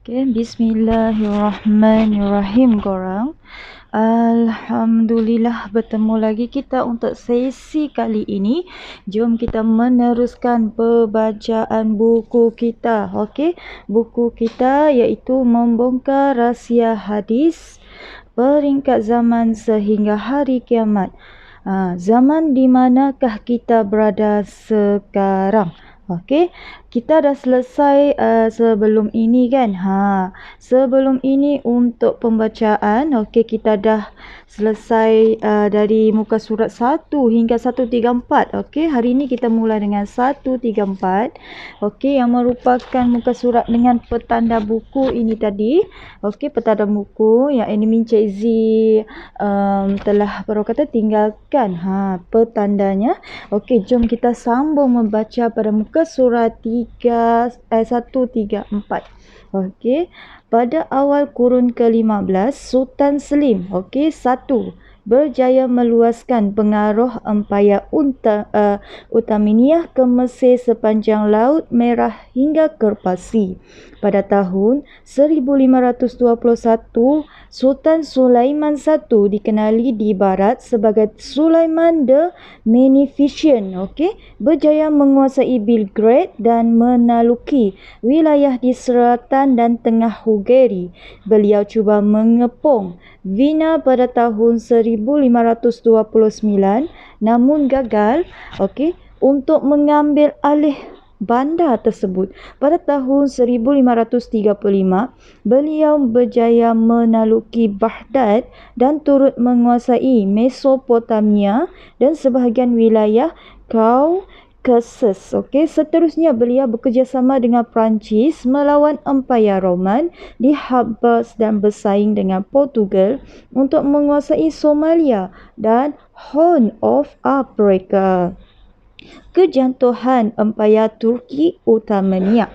Okay, bismillahirrahmanirrahim korang. Alhamdulillah bertemu lagi kita untuk sesi kali ini. Jom kita meneruskan pembacaan buku kita. Okey, buku kita iaitu Membongkar Rahsia Hadis Peringkat Zaman Sehingga Hari Kiamat. Zaman di manakah kita berada sekarang? Okey, kita dah selesai sebelum ini kan. Sebelum ini untuk pembacaan, okey, kita dah selesai dari muka surat 1 hingga 134. Okey, hari ini kita mula dengan 134. Okey, yang merupakan muka surat dengan petanda buku ini tadi. Okey, petanda buku yang ini Cik Z telah tinggalkan petandanya. Okey, jom kita sambung membaca pada muka surat 134. Okey, pada awal kurun ke-15 Sultan Selim, okey, 1, berjaya meluaskan pengaruh Empayar Uthmaniyah ke Mesir sepanjang Laut Merah hingga ke Parsi. Pada tahun 1521, Sultan Sulaiman I dikenali di barat sebagai Sulaiman the Magnificent, okey, berjaya menguasai Belgrade dan menaluki wilayah di selatan dan tengah Hungary. Beliau cuba mengepung Vienna pada tahun 1529 namun gagal, okey, untuk mengambil alih bandar tersebut. Pada tahun 1535, beliau berjaya menaluki Baghdad dan turut menguasai Mesopotamia dan sebahagian wilayah Kaukasus. Okey, seterusnya beliau bekerjasama dengan Perancis melawan Empayar Roman di Habas dan bersaing dengan Portugal untuk menguasai Somalia dan Horn of Africa. Kejantuhan Empayar Turki Uthmaniyah.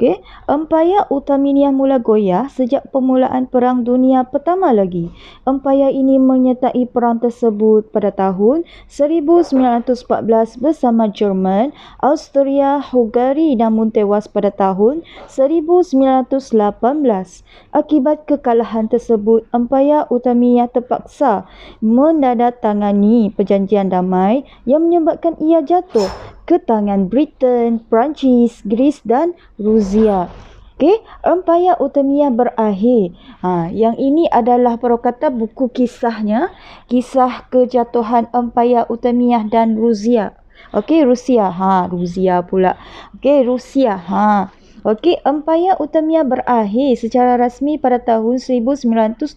Okey, Empayar Uthmaniyah mula goyah sejak permulaan Perang Dunia Pertama lagi. Empayar ini menyertai perang tersebut pada tahun 1914 bersama Jerman, Austria, Hungary namun tewas pada tahun 1918. Akibat kekalahan tersebut, Empayar Uthmaniyah terpaksa menandatangani perjanjian damai yang menyebabkan ia jatuh ke tangan Britain, Perancis, Greece dan Rusia. Okey, Empayar Uthmaniyah berakhir. Yang ini adalah perkata buku kisahnya, kisah kejatuhan Empayar Uthmaniyah dan Rusia. Okey, Rusia. Rusia pula. Okey, Rusia. Okey, Empayar Uthmaniyah berakhir secara rasmi pada tahun 1922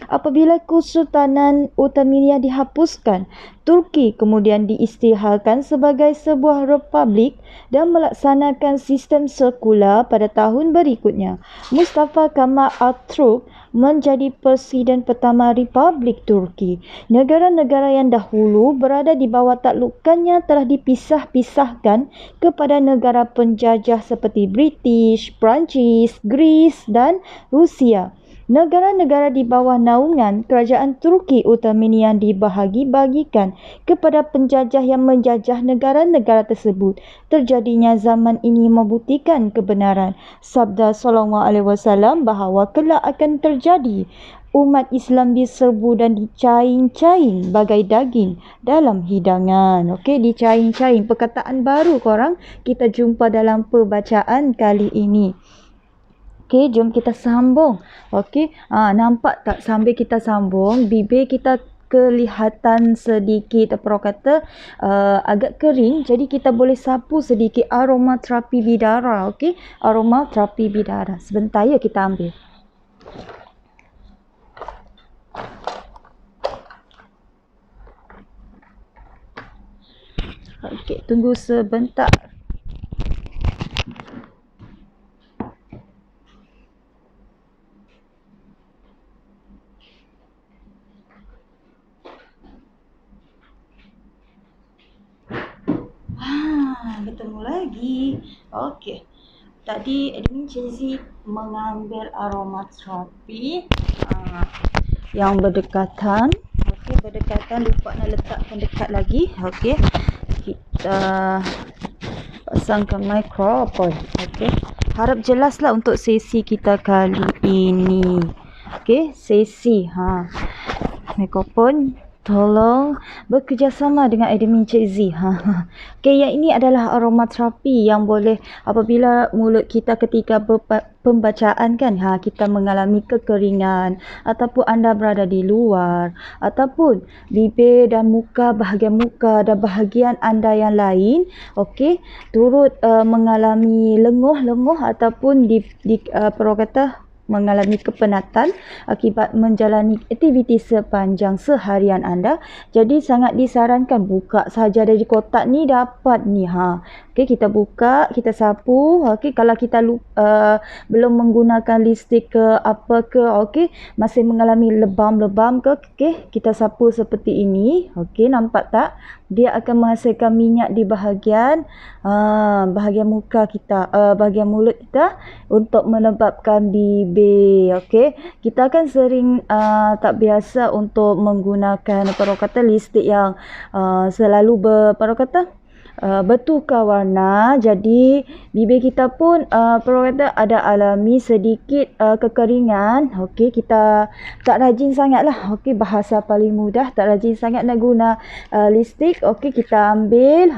apabila Kesultanan Uthmaniyah dihapuskan. Turki kemudian diisytiharkan sebagai sebuah republik dan melaksanakan sistem sekular pada tahun berikutnya. Mustafa Kemal Atatürk menjadi presiden pertama Republik Turki. Negara-negara yang dahulu berada di bawah taklukannya telah dipisah-pisahkan kepada negara penjajah seperti British, Perancis, Greece dan Rusia. Negara-negara di bawah naungan kerajaan Turki Uthmaniyah dibahagi-bahagikan kepada penjajah yang menjajah negara-negara tersebut. Terjadinya zaman ini membuktikan kebenaran sabda SAW bahawa kelak akan terjadi umat Islam diserbu dan dicaing-caing bagai daging dalam hidangan. Okey, dicaing-caing. Perkataan baru korang kita jumpa dalam pembacaan kali ini. Okey, jom kita sambung. Okey, nampak tak sambil kita sambung, bibir kita kelihatan sedikit agak kering, jadi kita boleh sapu sedikit aromaterapi bidara. Okey, aromaterapi bidara. Sebentar ya kita ambil. Okey, tunggu sebentar. Bertemu lagi. Okey. Tadi admin Cizi mengambil aromaterapi yang berdekatan. Okey, berdekatan, lupa nak letakkan dekat lagi. Okey. Kita pasangkan mikrofon. Okey. Harap jelaslah untuk sesi kita kali ini. Okey, sesi. Mikrofon tolong bekerjasama dengan admin Cik Z. Okey, yang ini adalah aromaterapi yang boleh apabila mulut kita ketika pembacaan kan, kita mengalami kekeringan ataupun anda berada di luar ataupun bibir dan muka, bahagian muka dan bahagian anda yang lain, okey, turut mengalami lenguh ataupun perlu kata mengalami kepenatan akibat menjalani aktiviti sepanjang seharian anda. Jadi sangat disarankan buka saja dari kotak ni dapat ni. Okey, kita buka, kita sapu. Okey, kalau kita belum menggunakan lipstick ke apa ke, okey, masih mengalami lebam-lebam ke, okey, kita sapu seperti ini. Okey, nampak tak? Dia akan menghasilkan minyak di bahagian muka kita, bahagian mulut kita untuk melembabkan bibir. Okey, kita kan sering tak biasa untuk menggunakan lipstick yang selalu bertukar warna. Jadi bibir kita pun ada alami sedikit kekeringan. Okey, kita tak rajin sangatlah. Okey, bahasa paling mudah, tak rajin sangat nak guna lipstick. Okey, kita ambil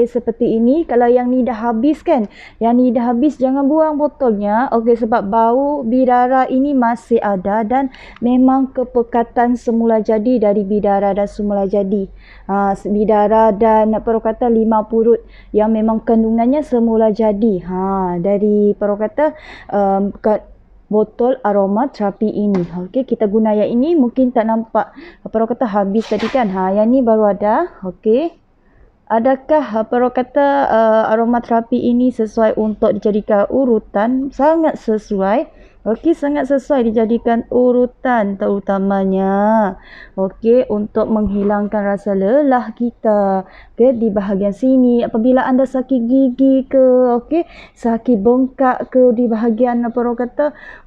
seperti ini. Kalau yang ni dah habis kan, jangan buang botolnya. Okey, sebab bau bidara ini masih ada dan memang kepekatan semula jadi dari bidara dan semula jadi. Bidara dan limau purut yang memang kandungannya semula jadi dari botol aromaterapi ini. Okey, kita guna yang ini, mungkin tak nampak habis tadi kan. Yang ni baru ada. Okey, adakah aromaterapi ini sesuai untuk dijadikan urutan? Sangat sesuai. Okey, sangat sesuai dijadikan urutan terutamanya. Okey, untuk menghilangkan rasa lelah kita. Okey, di bahagian sini apabila anda sakit gigi ke, okey, sakit bengkak ke di bahagian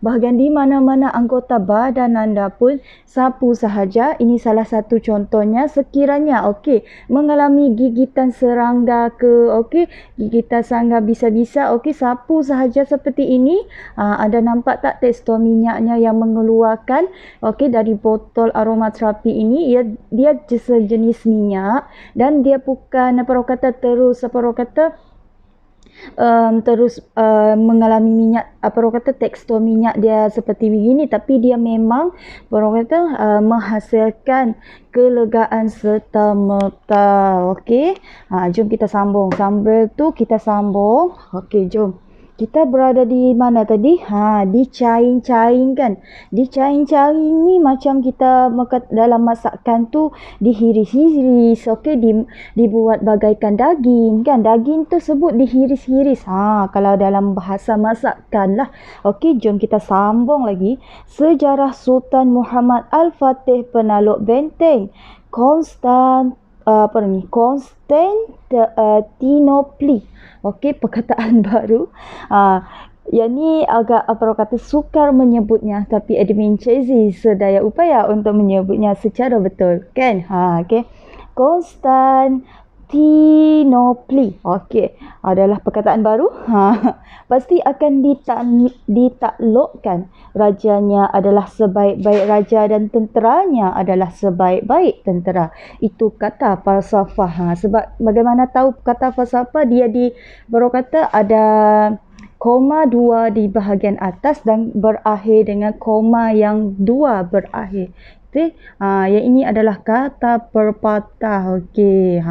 bahagian di mana-mana anggota badan anda pun sapu sahaja. Ini salah satu contohnya. Sekiranya okey mengalami gigitan serangga ke, okey, gigitan serangga bisa-bisa, okey, sapu sahaja seperti ini. Anda nampak tak tekstur minyaknya yang mengeluarkan okey dari botol aromaterapi ini? Dia sejenis minyak dan dia bukan terus mengalami minyak tekstur minyak dia seperti begini, tapi dia memang menghasilkan kelegaan serta-merta. Okey, jom kita sambung. Sambil tu kita sambung. Okey, jom. Kita berada di mana tadi? Di caing-caing kan. Di caing-caing ni macam kita dalam masakan tu dihiris-hiris. Okey, dibuat bagaikan daging kan. Daging tu sebut dihiris-hiris. Kalau dalam bahasa masakan lah. Okey, jom kita sambung lagi. Sejarah Sultan Muhammad Al-Fatih Penakluk Benteng Konstantinopel. Okey, perkataan baru. Yang ni agak sukar menyebutnya, tapi admin Cik Z sedaya upaya untuk menyebutnya secara betul kan. Okey, Konstantinopel. Okey, adalah perkataan baru. Pasti akan ditaklukkan. Rajanya adalah sebaik-baik raja dan tenteranya adalah sebaik-baik tentera. Itu kata falsafah. Sebab bagaimana tahu kata falsafah? Dia ada koma 2 di bahagian atas dan berakhir dengan koma yang 2 berakhir. Okey, yang ini adalah kata perpatah. Okey,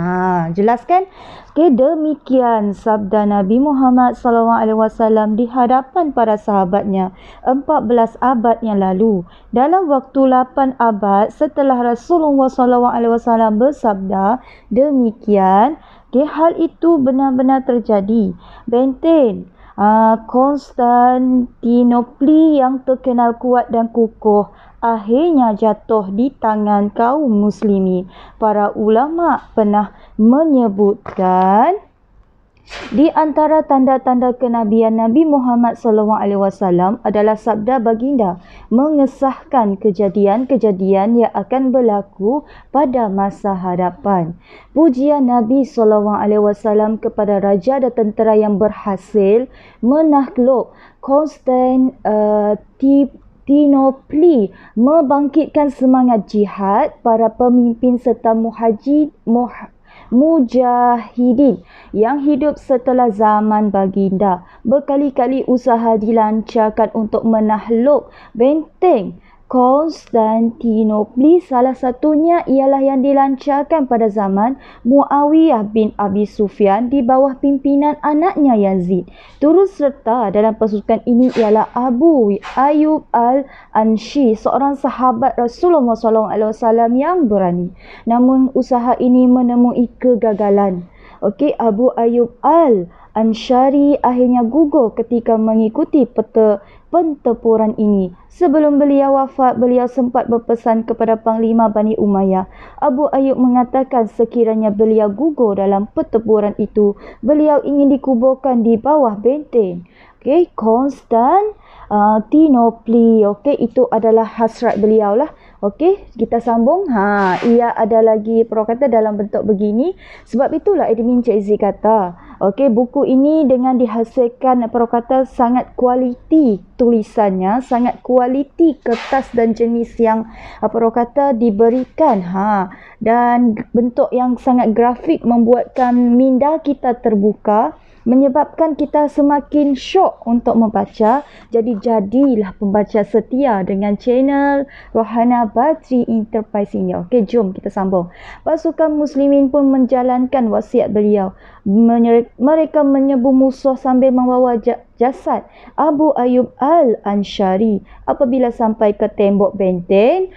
jelaskan. Okey, demikian sabda Nabi Muhammad SAW di hadapan para sahabatnya 14 abad yang lalu. Dalam waktu 8 abad setelah Rasulullah SAW bersabda demikian, hal itu benar-benar terjadi. Benteng Konstantinopel yang terkenal kuat dan kukuh akhirnya jatuh di tangan kaum muslimin. Para ulama pernah menyebutkan Di antara tanda-tanda kenabian Nabi Muhammad SAW adalah sabda baginda mengesahkan kejadian-kejadian yang akan berlaku pada masa hadapan. Pujian Nabi SAW kepada raja dan tentera yang berhasil menakluk Konstantinopel, membangkitkan semangat jihad para pemimpin serta mujahidin yang hidup setelah zaman baginda. Berkali-kali usaha dilancarkan untuk menakluk benteng Konstantinopel. Salah satunya ialah yang dilancarkan pada zaman Muawiyah bin Abi Sufyan di bawah pimpinan anaknya Yazid. Turut serta dalam pasukan ini ialah Abu Ayyub al-Anshi, seorang sahabat Rasulullah SAW yang berani. Namun usaha ini menemui kegagalan. Okey, Abu Ayyub al-Anshari akhirnya gugur ketika mengikuti pentempuran ini. Sebelum beliau wafat, beliau sempat berpesan kepada Panglima Bani Umayyah. Abu Ayyub mengatakan sekiranya beliau gugur dalam pertempuran itu, beliau ingin dikuburkan di bawah benteng Konstantinopel. Itu adalah hasrat beliau lah. Kita sambung. Ia ada lagi perkata dalam bentuk begini. Sebab itulah admin Cik Z kata, buku ini dengan dihasilkan perkata sangat kualiti tulisannya, sangat kualiti kertas dan jenis yang perkata diberikan. Dan bentuk yang sangat grafik membuatkan minda kita terbuka, menyebabkan kita semakin syok untuk membaca. Jadi jadilah pembaca setia dengan channel Rohana Badri Enterprise ini. Jom kita sambung. Pasukan muslimin pun menjalankan wasiat beliau. Mereka menyerbu musuh sambil membawa jasad Abu Ayyub al-Anshari. Apabila sampai ke tembok benteng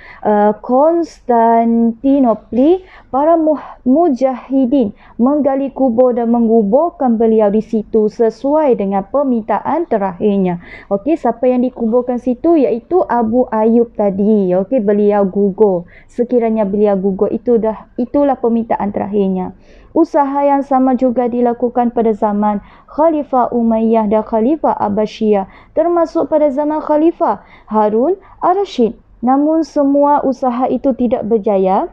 Konstantinopel, para mujahidin menggali kubur dan menguburkan beliau di situ sesuai dengan permintaan terakhirnya. Siapa yang dikuburkan situ iaitu Abu Ayyub tadi. Beliau gugur. Sekiranya beliau gugur, itulah permintaan terakhirnya. Usaha yang sama juga dilakukan pada zaman Khalifah Umayyah dan Khalifah Abbasiyah, termasuk pada zaman Khalifah Harun al-Rashid. Namun semua usaha itu tidak berjaya.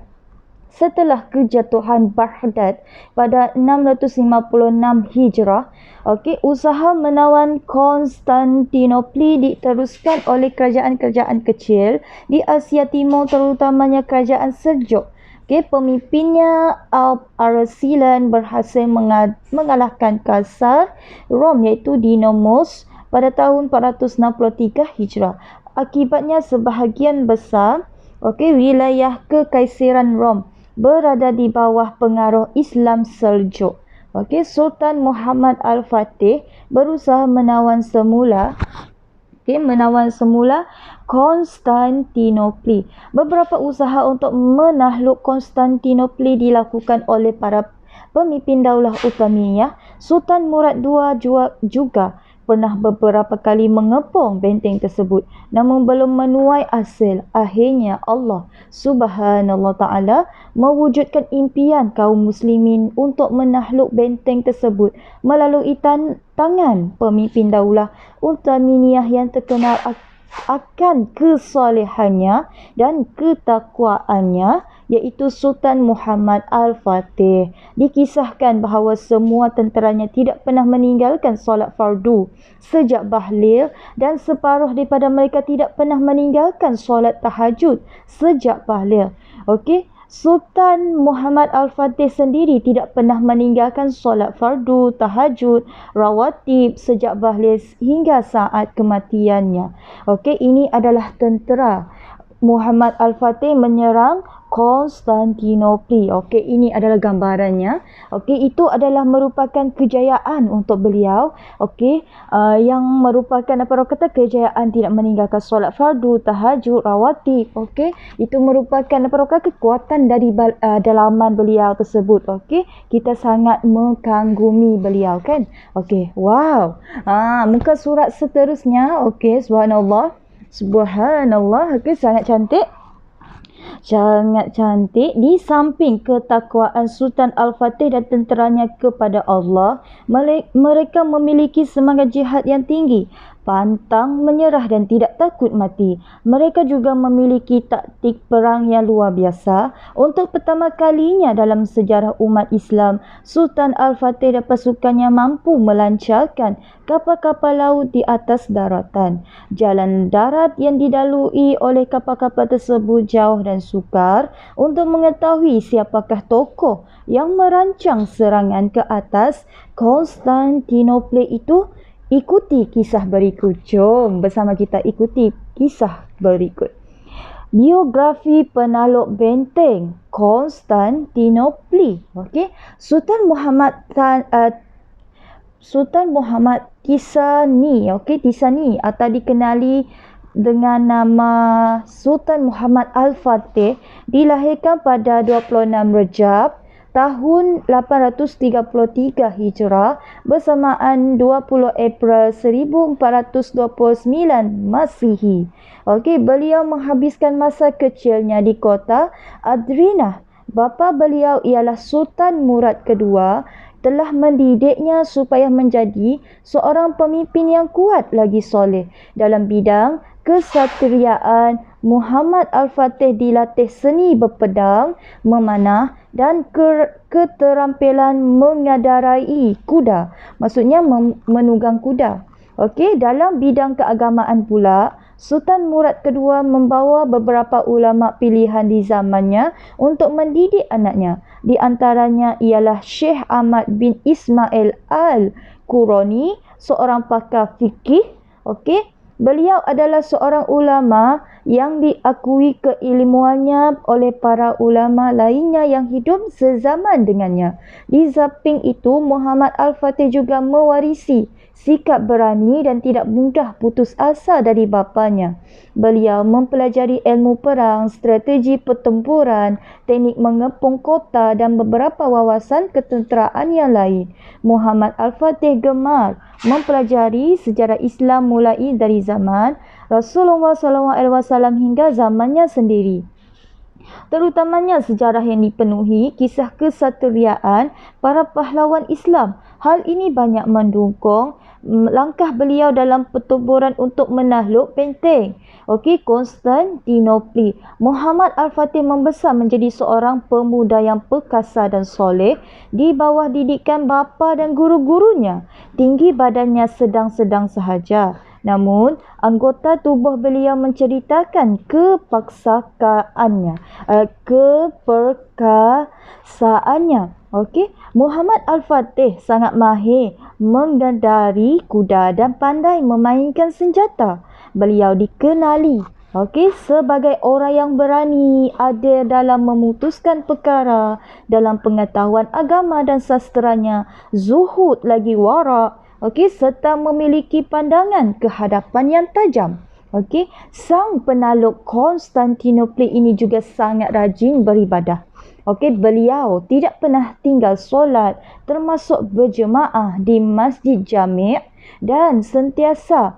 Setelah kejatuhan Baghdad pada 656 Hijrah, usaha menawan Konstantinopel diteruskan oleh kerajaan-kerajaan kecil di Asia Timur, terutamanya kerajaan Seljuk. Pemimpinnya Al-Arsilan berhasil mengalahkan Kaisar Rom iaitu Dinomus pada tahun 463 Hijrah. Akibatnya sebahagian besar wilayah Kekaisaran Rom berada di bawah pengaruh Islam Seljuk. Sultan Muhammad Al-Fatih berusaha menawan semula Konstantinopel. Beberapa usaha untuk menakluk Konstantinopel dilakukan oleh para pemimpin Daulah Uthmaniyah. Sultan Murad II juga pernah beberapa kali mengepung benteng tersebut, namun belum menuai hasil. Akhirnya Allah Subhanahu Ta'ala mewujudkan impian kaum muslimin untuk menakluk benteng tersebut melalui tangan pemimpin Daulah Uthmaniyah yang terkenal akan kesolehannya dan ketakwaannya, iaitu Sultan Muhammad Al-Fatih. Dikisahkan bahawa semua tenteranya tidak pernah meninggalkan solat fardu sejak baligh, dan separuh daripada mereka tidak pernah meninggalkan solat tahajud sejak baligh. Sultan Muhammad Al-Fatih sendiri tidak pernah meninggalkan solat fardu, tahajud, rawatib sejak baligh hingga saat kematiannya. Ini adalah tentera Muhammad Al-Fatih menyerang Konstantinopel. Ini adalah gambarannya. Itu adalah merupakan kejayaan untuk beliau. Yang merupakan kejayaan tidak meninggalkan solat fardu, tahajud, rawatib. Itu merupakan kekuatan dari dalaman beliau tersebut. Kita sangat mengagumi beliau, kan? Wow. Muka surat seterusnya. Subhanallah. Sangat cantik. Sangat cantik. Di samping ketakwaan Sultan Al-Fatih dan tenteranya kepada Allah, mereka memiliki semangat jihad yang tinggi, pantang menyerah dan tidak takut mati. Mereka juga memiliki taktik perang yang luar biasa. Untuk pertama kalinya dalam sejarah umat Islam, Sultan Al-Fatih dan pasukannya mampu melancarkan kapal-kapal laut di atas daratan. Jalan darat yang dilalui oleh kapal-kapal tersebut jauh dan sukar. Untuk mengetahui siapakah tokoh yang merancang serangan ke atas Konstantinopel itu, ikuti kisah berikut. Jom bersama kita ikuti kisah berikut. Biografi penakluk benteng Konstantinopel. Okey, Sultan Muhammad Tisani, Tisani atau dikenali dengan nama Sultan Muhammad Al-Fatih, dilahirkan pada 26 Rejab tahun 833 Hijrah bersamaan 20 April 1429 Masihi. Beliau menghabiskan masa kecilnya di kota Adrinah. Bapa beliau ialah Sultan Murad II, telah mendidiknya supaya menjadi seorang pemimpin yang kuat lagi soleh. Dalam bidang kesatriaan, Muhammad Al-Fatih dilatih seni berpedang, memanah dan keterampilan mengendarai kuda. Maksudnya menunggang kuda. Dalam bidang keagamaan pula, Sultan Murad II membawa beberapa ulama pilihan di zamannya untuk mendidik anaknya. Di antaranya ialah Syekh Ahmad bin Ismail Al-Qurani, seorang pakar fikih. Beliau adalah seorang ulama yang diakui keilmuannya oleh para ulama lainnya yang hidup sezaman dengannya. Di samping itu, Muhammad Al-Fatih juga mewarisi sikap berani dan tidak mudah putus asa dari bapanya. Beliau mempelajari ilmu perang, strategi pertempuran, teknik mengepung kota dan beberapa wawasan ketenteraan yang lain. Muhammad Al-Fatih gemar mempelajari sejarah Islam mulai dari zaman Rasulullah SAW hingga zamannya sendiri. Terutamanya sejarah yang dipenuhi kisah kesatriaan para pahlawan Islam. Hal ini banyak mendukung langkah beliau dalam pertempuran untuk menakluk benteng Konstantinopel. Muhammad Al-Fatih membesar menjadi seorang pemuda yang perkasa dan soleh di bawah didikan bapa dan guru-gurunya. Tinggi badannya sedang-sedang sahaja. Namun, anggota tubuh beliau menceritakan keperkasaannya. Muhammad Al-Fatih sangat mahir mengendari kuda dan pandai memainkan senjata. Beliau dikenali sebagai orang yang berani, adil dalam memutuskan perkara, dalam pengetahuan agama dan sastranya, zuhud lagi warak, serta memiliki pandangan kehadapan yang tajam. Sang penakluk Konstantinopel ini juga sangat rajin beribadah. Beliau tidak pernah tinggal solat, termasuk berjemaah di Masjid Jami' dan sentiasa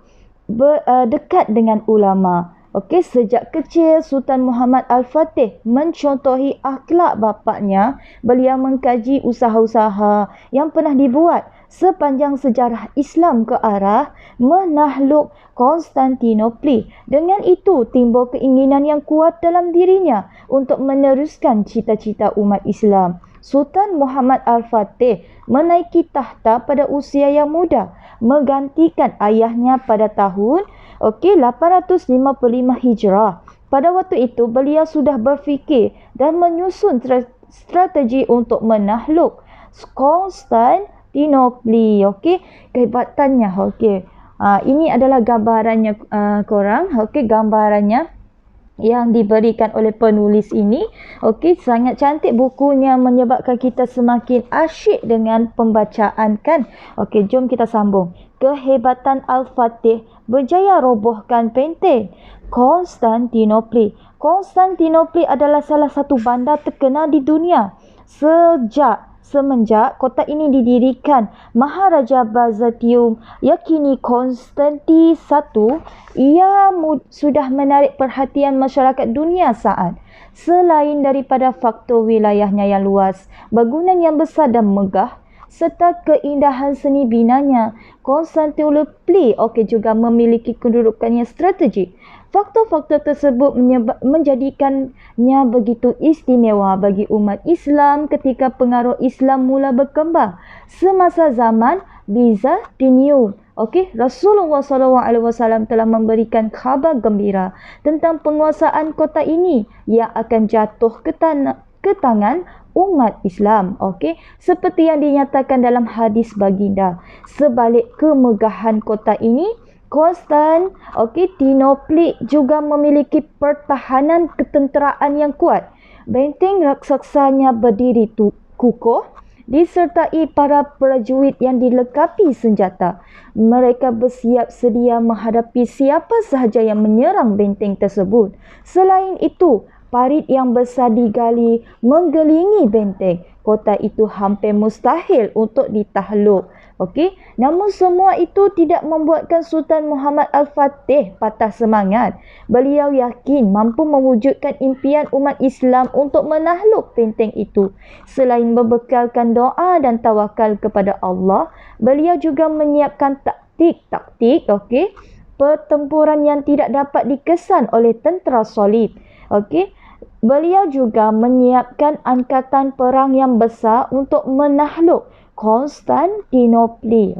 dekat dengan ulama. Sejak kecil, Sultan Muhammad Al-Fatih mencontohi akhlak bapaknya. Beliau mengkaji usaha-usaha yang pernah dibuat sepanjang sejarah Islam ke arah menakluk Konstantinopel. Dengan itu, timbul keinginan yang kuat dalam dirinya untuk meneruskan cita-cita umat Islam. Sultan Muhammad Al-Fatih menaiki tahta pada usia yang muda, menggantikan ayahnya pada tahun 855 Hijrah. Pada waktu itu, beliau sudah berfikir dan menyusun strategi untuk menakluk Konstantinopel. Kehebatannya. Ini adalah gambarannya korang. Gambarannya yang diberikan oleh penulis ini. Sangat cantik bukunya, menyebabkan kita semakin asyik dengan pembacaan kan. Jom kita sambung. Kehebatan Al-Fatih berjaya robohkan benteng Konstantinopel. Konstantinopel adalah salah satu bandar terkenal di dunia sejak Semenjak kota ini didirikan, Maharaja Byzantium yakini Konstantin I, ia sudah menarik perhatian masyarakat dunia saat. Selain daripada faktor wilayahnya yang luas, bangunan yang besar dan megah, serta keindahan seni binanya, Konstantinopel juga memiliki kedudukan yang strategik. Faktor-faktor tersebut menjadikannya begitu istimewa bagi umat Islam ketika pengaruh Islam mula berkembang. Semasa zaman Byzantium, Rasulullah SAW telah memberikan khabar gembira tentang penguasaan kota ini yang akan jatuh ke tangan umat Islam, seperti yang dinyatakan dalam hadis baginda. Sebalik kemegahan kota ini, Konstantinopel juga memiliki pertahanan ketenteraan yang kuat. Benteng raksaksanya berdiri kukuh, disertai para prajurit yang dilengkapi senjata. Mereka bersiap sedia menghadapi siapa sahaja yang menyerang benteng tersebut. Selain itu, parit yang besar digali mengelilingi benteng. Kota itu hampir mustahil untuk ditakluk. Namun semua itu tidak membuatkan Sultan Muhammad Al-Fatih patah semangat. Beliau yakin mampu mewujudkan impian umat Islam untuk menakluk benteng itu. Selain berbekalkan doa dan tawakal kepada Allah, beliau juga menyiapkan taktik pertempuran yang tidak dapat dikesan oleh tentera solid. Beliau juga menyiapkan angkatan perang yang besar untuk menakluk Konstantinopel.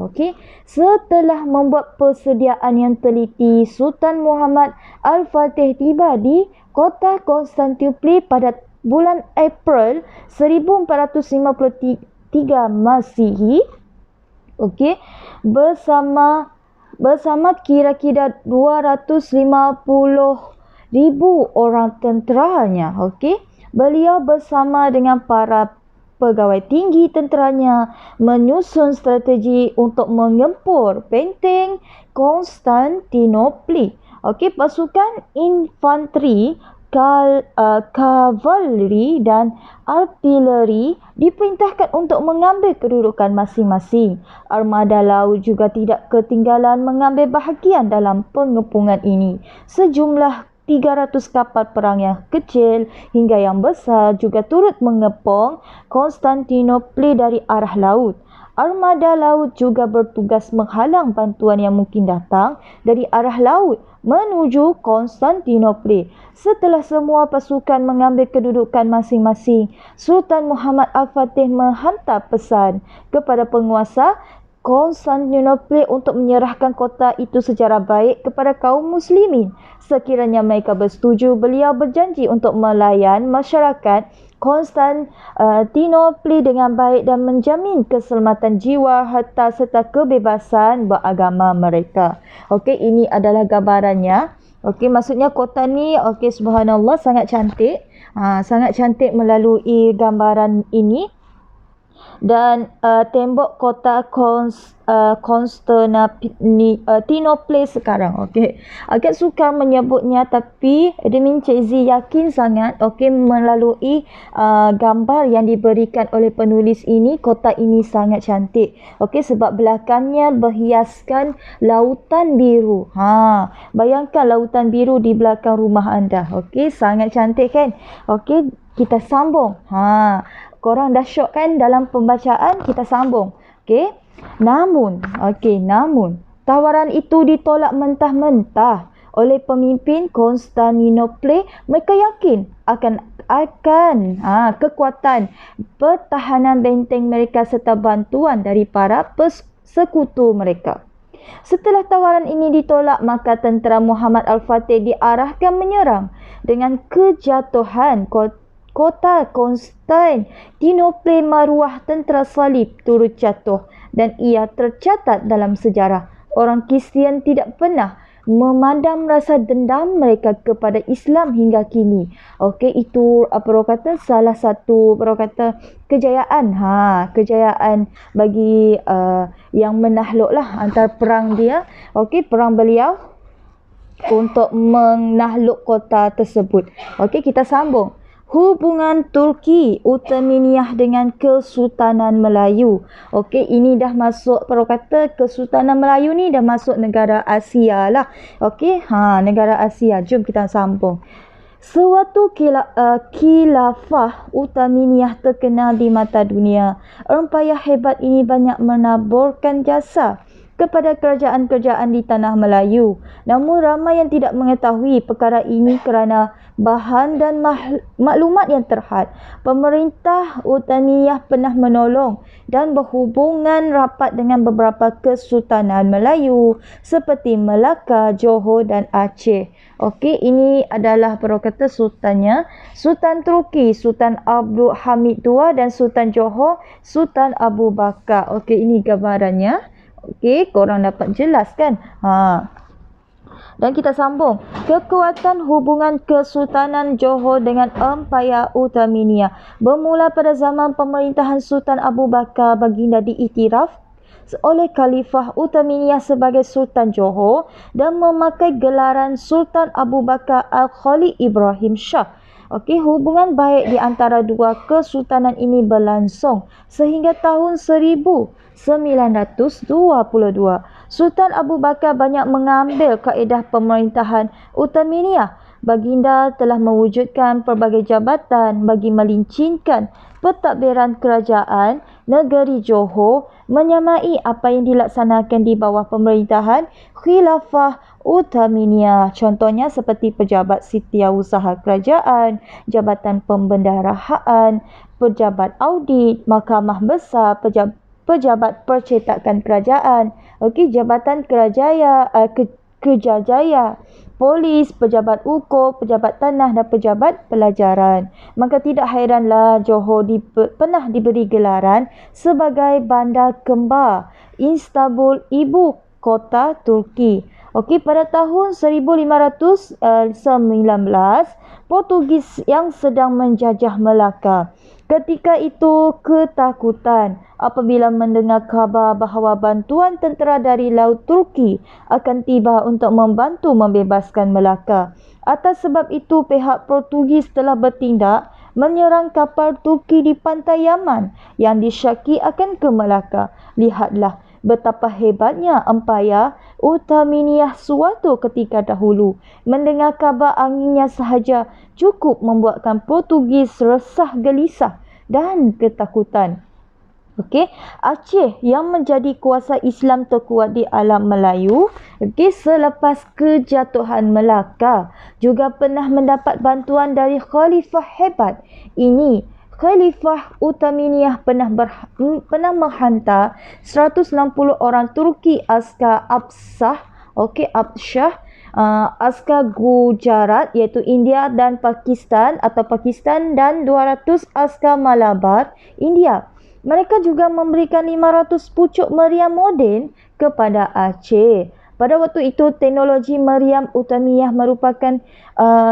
Setelah membuat persediaan yang teliti, Sultan Muhammad Al-Fatih tiba di kota Konstantinopel pada bulan April 1453 Masihi. Bersama kira-kira 250,000 orang tenteranya. Beliau bersama dengan para pegawai tinggi tenteranya menyusun strategi untuk mengempur benteng Konstantinopel. Pasukan infanteri, kavaleri dan artileri diperintahkan untuk mengambil kedudukan masing-masing. Armada laut juga tidak ketinggalan mengambil bahagian dalam pengepungan ini. Sejumlah 300 kapal perang yang kecil hingga yang besar juga turut mengepung Konstantinopel dari arah laut. Armada laut juga bertugas menghalang bantuan yang mungkin datang dari arah laut menuju Konstantinopel. Setelah semua pasukan mengambil kedudukan masing-masing, Sultan Muhammad Al-Fatih menghantar pesan kepada penguasa Konstantinopel untuk menyerahkan kota itu secara baik kepada kaum muslimin. Sekiranya mereka bersetuju, beliau berjanji untuk melayan masyarakat Konstantinopel dengan baik dan menjamin keselamatan jiwa, harta serta kebebasan beragama mereka. Ini adalah gambarannya. Maksudnya kota ni subhanallah sangat cantik. Sangat cantik melalui gambaran ini. Dan tembok kota Konstantinopel sekarang. Agak sukar menyebutnya, tapi admin Cik Z yakin sangat melalui gambar yang diberikan oleh penulis ini, kota ini sangat cantik. Sebab belakangnya berhiaskan lautan biru. Bayangkan lautan biru di belakang rumah anda. Sangat cantik kan? Kita sambung. Korang dah syok kan dalam pembacaan? Kita sambung. Namun tawaran itu ditolak mentah-mentah oleh pemimpin Konstantinopel. Mereka yakin akan kekuatan pertahanan benteng mereka serta bantuan dari para sekutu mereka. Setelah tawaran ini ditolak, maka tentera Muhammad Al-Fatih diarahkan menyerang. Dengan kejatuhan kota Konstantinopel, maruah tentera salib turut jatuh dan ia tercatat dalam sejarah. Orang Kristian tidak pernah memandang rasa dendam mereka kepada Islam hingga kini. Itu salah satu kejayaan. Kejayaan bagi yang menakluklah antara perang dia. Perang beliau untuk menakluk kota tersebut. Kita sambung. hubungan Turki Uthmaniyah dengan Kesultanan Melayu. Okey, ini dah masuk, perlu kata Kesultanan Melayu ni dah masuk negara Asia lah. Okey, negara Asia. Jom kita sambung. Sewaktu khilafah Uthmaniyah terkenal di mata dunia, empayar hebat ini banyak menaburkan jasa kepada kerajaan-kerajaan di tanah Melayu. Namun ramai yang tidak mengetahui perkara ini kerana bahan dan maklumat yang terhad. Pemerintah Uthmaniyah pernah menolong dan berhubungan rapat dengan beberapa kesultanan Melayu seperti Melaka, Johor dan Aceh. Okey, ini adalah perlu kata sultannya. Sultan Turki, Sultan Abdul Hamid II dan Sultan Johor, Sultan Abu Bakar. Okey, ini gambarannya. Okey, korang dapat jelas kan? Dan kita sambung. Kekuatan hubungan Kesultanan Johor dengan Empayar Uthmaniyah bermula pada zaman pemerintahan Sultan Abu Bakar. Baginda diiktiraf oleh Khalifah Uthmaniyah sebagai Sultan Johor dan memakai gelaran Sultan Abu Bakar Al-Khalid Ibrahim Shah. Okey, hubungan baik di antara dua kesultanan ini berlangsung sehingga tahun 1922. Sultan Abu Bakar banyak mengambil kaedah pemerintahan Uthmaniyah. Baginda telah mewujudkan pelbagai jabatan bagi melincinkan pentadbiran kerajaan negeri Johor menyamai apa yang dilaksanakan di bawah pemerintahan Khilafah Uthmaniyah. Contohnya seperti pejabat setiausaha kerajaan, jabatan pembendaharaan, pejabat audit, mahkamah besar, pejabat percetakan kerajaan, jabatan kerjaya, polis, pejabat hukum, pejabat tanah dan pejabat pelajaran. Maka tidak hairanlah Johor pernah diberi gelaran sebagai bandar kembar Istanbul, ibu kota Turki. Okey, pada tahun 1519, Portugis yang sedang menjajah Melaka. Ketika itu ketakutan apabila mendengar khabar bahawa bantuan tentera dari Laut Turki akan tiba untuk membantu membebaskan Melaka. Atas sebab itu pihak Portugis telah bertindak menyerang kapal Turki di pantai Yaman yang disyaki akan ke Melaka. Lihatlah betapa hebatnya Empayar Uthmaniyah suatu ketika dahulu. Mendengar kabar anginnya sahaja cukup membuatkan Portugis resah gelisah dan ketakutan. Okey, Aceh yang menjadi kuasa Islam terkuat di alam Melayu, selepas kejatuhan Melaka juga pernah mendapat bantuan dari khalifah hebat ini. Khalifah Uthmaniyah pernah menghantar 160 orang Turki askar Abshah, askar Gujarat iaitu India dan Pakistan dan 200 askar Malabar, India. Mereka juga memberikan 500 pucuk meriam moden kepada Aceh. Pada waktu itu, teknologi meriam Uthmaniyah merupakan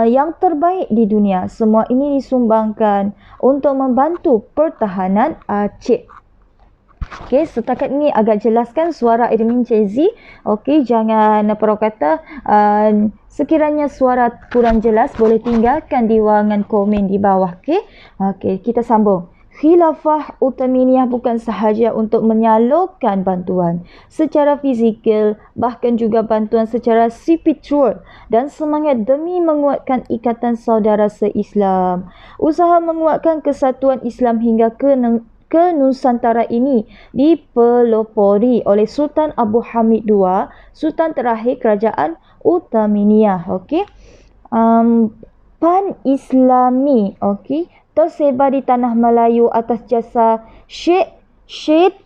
yang terbaik di dunia. Semua ini disumbangkan untuk membantu pertahanan Aceh. Okey, setakat ini agak jelaskan suara Irmin Cezi. Okey, jangan sekiranya suara kurang jelas boleh tinggalkan di ruangan komen di bawah. Okey, kita sambung. Khilafah Uthmaniyah bukan sahaja untuk menyalurkan bantuan secara fizikal, bahkan juga bantuan secara spiritual dan semangat demi menguatkan ikatan saudara se-Islam. Usaha menguatkan kesatuan Islam hingga ke Nusantara ini dipelopori oleh Sultan Abu Hamid II, Sultan terakhir Kerajaan Uthmaniyah. Pan-Islami, tersebar di tanah Melayu atas jasa Syekh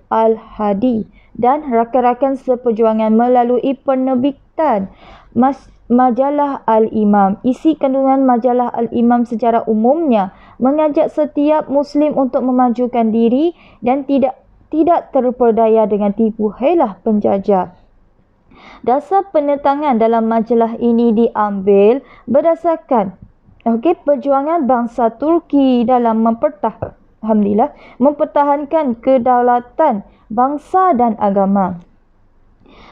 Al-Hadi dan rakan-rakan seperjuangan melalui penerbitan Majalah Al-Imam. Isi kandungan Majalah Al-Imam secara umumnya mengajak setiap Muslim untuk memajukan diri dan tidak terperdaya dengan tipu helah penjajah. Dasar penetangan dalam majalah ini diambil berdasarkan perjuangan bangsa Turki dalam mempertahankan kedaulatan bangsa dan agama.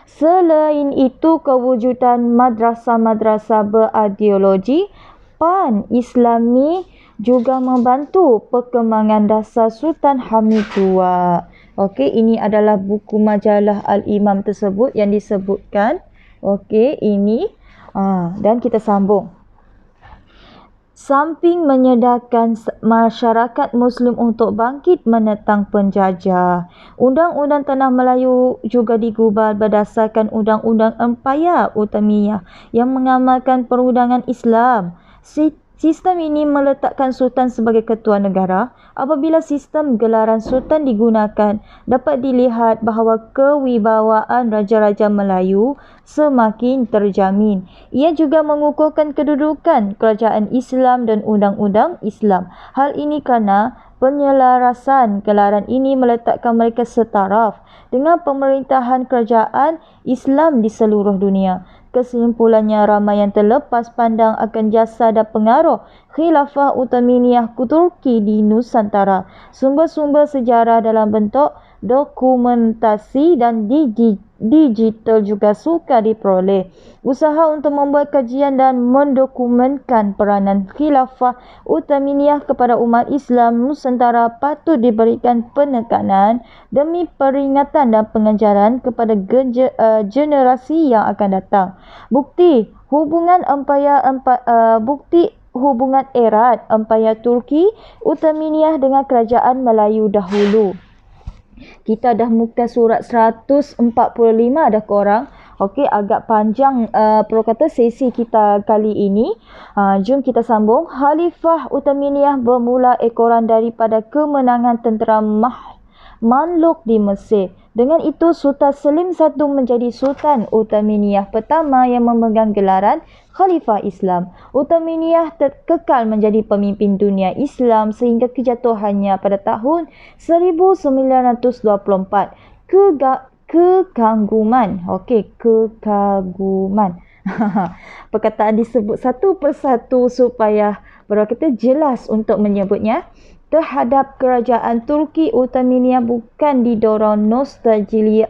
Selain itu, kewujudan madrasah-madrasah berideologi Pan-Islami juga membantu perkembangan dasar Sultan Hamid II. Okey, ini adalah buku majalah Al-Imam tersebut yang disebutkan. Okey, ini dan kita sambung. Samping menyedarkan masyarakat Muslim untuk bangkit menentang penjajah, Undang-Undang Tanah Melayu juga digubal berdasarkan Undang-Undang Empayar Utamiyah yang mengamalkan perundangan Islam. Sistem ini meletakkan Sultan sebagai ketua negara. Apabila sistem gelaran Sultan digunakan, dapat dilihat bahawa kewibawaan Raja-Raja Melayu semakin terjamin. Ia juga mengukuhkan kedudukan kerajaan Islam dan undang-undang Islam. Hal ini kerana penyelarasan gelaran ini meletakkan mereka setaraf dengan pemerintahan kerajaan Islam di seluruh dunia. Kesimpulannya, ramai yang terlepas pandang akan jasa dan pengaruh Khilafah Uthmaniyah Turki di Nusantara. Sumber-sumber sejarah dalam bentuk dokumentasi dan digital juga sukar diperoleh. Usaha untuk membuat kajian dan mendokumentkan peranan Khilafah Uthmaniyah kepada umat Islam Nusantara patut diberikan penekanan demi peringatan dan pengajaran kepada generasi yang akan datang. Bukti hubungan erat Empayar Turki Uthmaniyah dengan kerajaan Melayu dahulu. Kita dah muka surat 145 dah korang. Okey, agak panjang perkata sesi kita kali ini. Jom kita sambung. Khalifah Uthmaniyah bermula ekoran daripada kemenangan tentera Mamluk di Mesir. Dengan itu, Sultan Selim I menjadi Sultan Uthmaniyah pertama yang memegang gelaran Khalifah Islam. Uthmaniyah kekal menjadi pemimpin dunia Islam sehingga kejatuhannya pada tahun 1924. Kekaguman. Okey, kekaguman. Perkataan disebut satu persatu supaya berkata jelas untuk menyebutnya. Terhadap kerajaan Turki Uthmaniyah bukan didorong nostalgia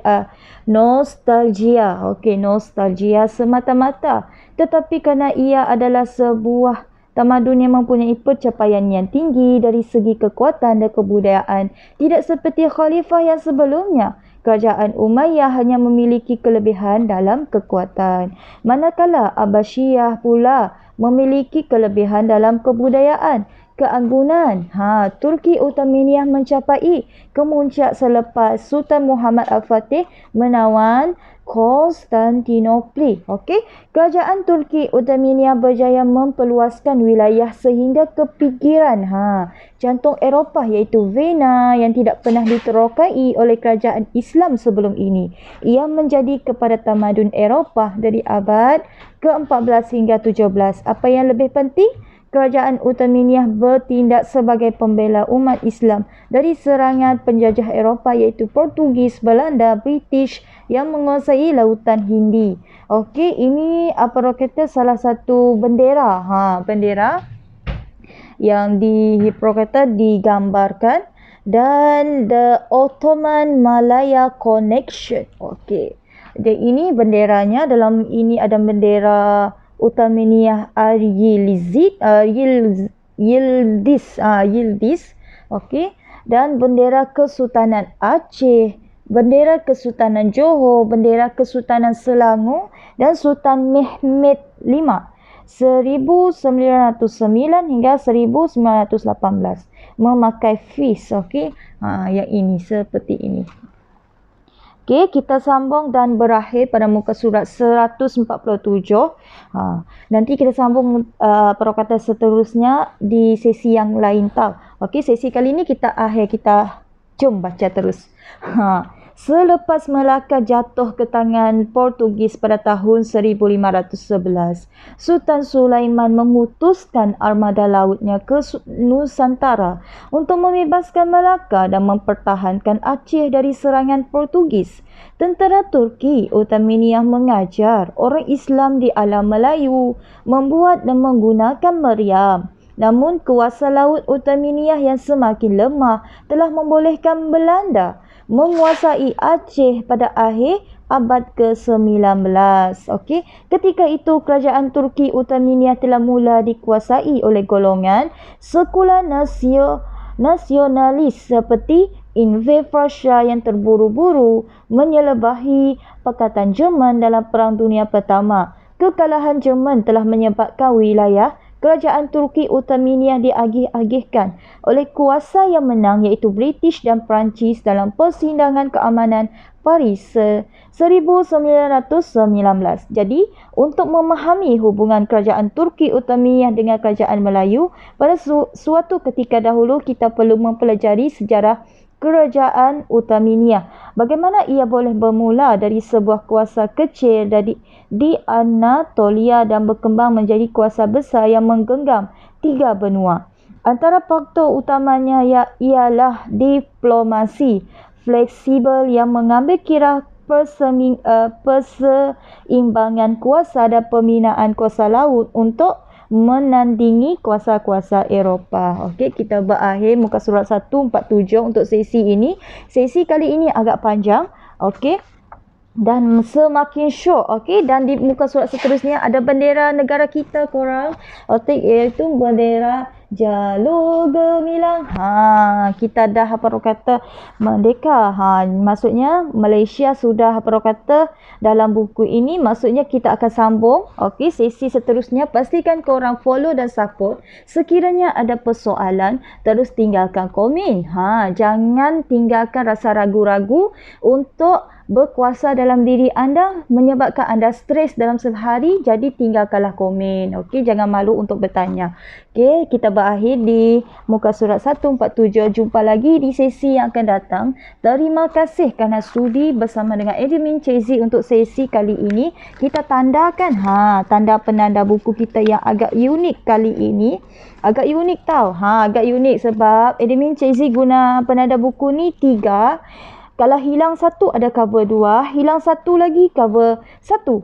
semata-mata, tetapi kerana ia adalah sebuah tamadun yang mempunyai pencapaian yang tinggi dari segi kekuatan dan kebudayaan. Tidak seperti khalifah yang sebelumnya, kerajaan Umayyah hanya memiliki kelebihan dalam kekuatan, manakala Abbasiyah pula memiliki kelebihan dalam kebudayaan. Keanggunan Turki Uthmaniyah mencapai kemuncak selepas Sultan Muhammad Al-Fatih menawan Konstantinopel. Okey, kerajaan Turki Uthmaniyah berjaya memperluaskan wilayah sehingga ke pinggiran jantung Eropah iaitu Vienna yang tidak pernah diterokai oleh kerajaan Islam sebelum ini. Ia menjadi kepada tamadun Eropah dari abad ke-14 hingga 17. Apa yang lebih penting, kerajaan Uthmaniyah bertindak sebagai pembela umat Islam dari serangan penjajah Eropah iaitu Portugis, Belanda, British yang menguasai lautan Hindi. Okey, ini apa kata salah satu bendera. Bendera yang digambarkan dan the Ottoman Malaya Connection. Okey. Dan ini benderanya, dalam ini ada bendera Uthmaniyah Yildiz. Okey, dan bendera Kesultanan Aceh, bendera Kesultanan Johor, bendera Kesultanan Selangor dan Sultan Mehmed V 1909 hingga 1918 memakai fez. Okey, yang ini seperti ini. Okey, kita sambung dan berakhir pada muka surat 147. Nanti kita sambung perkataan seterusnya di sesi yang lain tau. Okey, sesi kali ini kita akhir, kita jom baca terus. Selepas Melaka jatuh ke tangan Portugis pada tahun 1511, Sultan Sulaiman mengutuskan armada lautnya ke Nusantara untuk membebaskan Melaka dan mempertahankan Aceh dari serangan Portugis. Tentera Turki Uthmaniyah mengajar orang Islam di alam Melayu membuat dan menggunakan meriam. Namun kuasa laut Uthmaniyah yang semakin lemah telah membolehkan Belanda menguasai Aceh pada akhir abad ke-19. Okey, ketika itu kerajaan Turki Uthmaniyah telah mula dikuasai oleh golongan sekular nasionalis seperti Enver Pasha yang terburu-buru menyelebahi Pakatan Jerman dalam Perang Dunia Pertama. Kekalahan Jerman telah menyebabkan wilayah kerajaan Turki Uthmaniyah diagih-agihkan oleh kuasa yang menang iaitu British dan Perancis dalam Persidangan Keamanan Paris 1919. Jadi, untuk memahami hubungan kerajaan Turki Uthmaniyah dengan kerajaan Melayu, pada suatu ketika dahulu kita perlu mempelajari sejarah kerajaan Uthmaniyah. Bagaimana ia boleh bermula dari sebuah kuasa kecil di Anatolia dan berkembang menjadi kuasa besar yang menggenggam 3 benua. Antara faktor utamanya ialah diplomasi fleksibel yang mengambil kira perseimbangan kuasa dan pembinaan kuasa laut untuk menandingi kuasa-kuasa Eropah. Okey, kita berakhir muka surat 147 untuk sesi ini. Sesi kali ini agak panjang. Okey. Dan semakin syok. Okey, dan di muka surat seterusnya ada bendera negara kita korang. Okey, iaitu bendera Jalur Gemilang. Kita dah apa kata merdeka. Maksudnya Malaysia sudah apa kata dalam buku ini, maksudnya kita akan sambung. Okey, sesi seterusnya pastikan korang follow dan support. Sekiranya ada persoalan, terus tinggalkan komen. Jangan tinggalkan rasa ragu-ragu untuk berkuasa dalam diri anda, menyebabkan anda stres dalam sehari, jadi tinggalkanlah komen. Okey, jangan malu untuk bertanya. Okey, kita berakhir di muka surat 147. Jumpa lagi di sesi yang akan datang. Terima kasih kerana sudi bersama dengan admin Cezi untuk sesi kali ini. Kita tandakan tanda penanda buku kita yang agak unik kali ini. Agak unik tau. Agak unik sebab admin Cezi guna penanda buku ni 3. Kalau hilang satu ada cover 2, hilang satu lagi cover 1.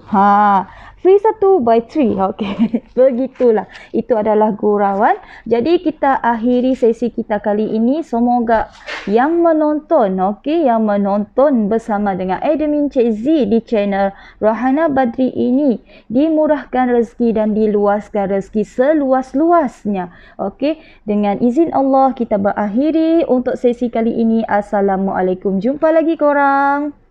Free 1 by 3. Okey. Begitulah. Itu adalah gurauan. Jadi kita akhiri sesi kita kali ini. Semoga yang menonton, yang menonton bersama dengan admin Cezi di channel Rahana Badri ini dimurahkan rezeki dan diluaskan rezeki seluas-luasnya. Okey. Dengan izin Allah kita berakhiri untuk sesi kali ini. Assalamualaikum. Jumpa lagi korang.